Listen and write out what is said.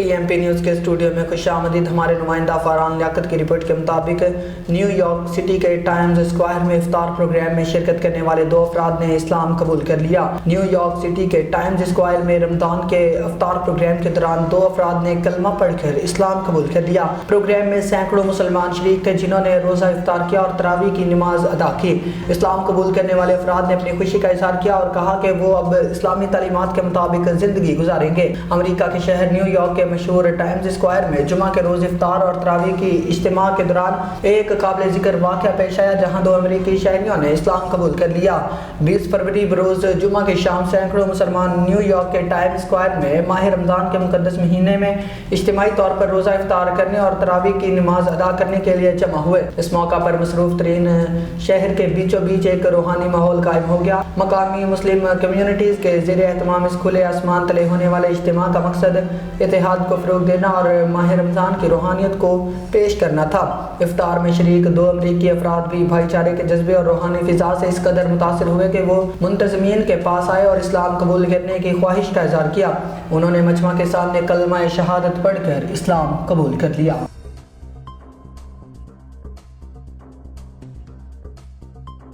TMP news کے studio میں خوش آمدید۔ ہمارے نمائندہ فاران لیاقت کی رپورٹ کے مطابق نیو یارک سٹی کے ٹائمز اسکوائر میں افطار پروگرام میں شرکت کرنے والے 2 افراد نے اسلام قبول کر لیا۔ نیو یارک سٹی کے ٹائمز اسکوائر میں رمضان کے افطار پروگرام کے دوران 2 افراد نے کلمہ پڑھ کر اسلام قبول کر لیا۔ پروگرام میں سینکڑوں مسلمان شریک تھے جنہوں نے روزہ افطار کیا اور تراویح کی نماز ادا کی۔ اسلام قبول کرنے والے افراد نے اپنی خوشی کا اظہار کیا اور کہا کہ وہ اب اسلامی تعلیمات کے مطابق زندگی گزاریں گے۔ امریکہ کے شہر نیو یارک کے مشہور ٹائمز اسکوائر میں جمعہ کے روز افطار اور تراویح کی اجتماع کے دوران ایک قابل ذکر واقعہ پیش آیا جہاں 2 امریکی شہریوں نے اسلام قبول کر لیا۔ 20 فروری بروز جمعہ کی شام سینکڑوں مسلمان نیو یارک کے ٹائمز اسکوائر میں ماہ رمضان کے مقدس مہینے میں اجتماعی طور پر روزہ افطار کرنے اور تراویح کی نماز ادا کرنے کے لیے جمع ہوئے۔ اس موقع پر مصروف ترین شہر کے بیچوں بیچ ایک روحانی ماحول قائم ہو گیا۔ مقامی مسلم کمیونٹیز کے زیر اہتمام اس کھلے آسمان تلے ہونے والے اجتماع کا مقصد اتحاد کو فروغ دینا اور ماہ رمضان کی روحانیت کو پیش کرنا تھا۔ افطار میں شریک 2 امریکی افراد بھی بھائی چارے کے جذبے اور روحانی فضا سے اس قدر متاثر ہوئے کہ وہ منتظمین کے پاس آئے اور اسلام قبول کرنے کی خواہش کا اظہار کیا۔ انہوں نے مجمع کے سامنے کلمہ شہادت پڑھ کر اسلام قبول کر لیا۔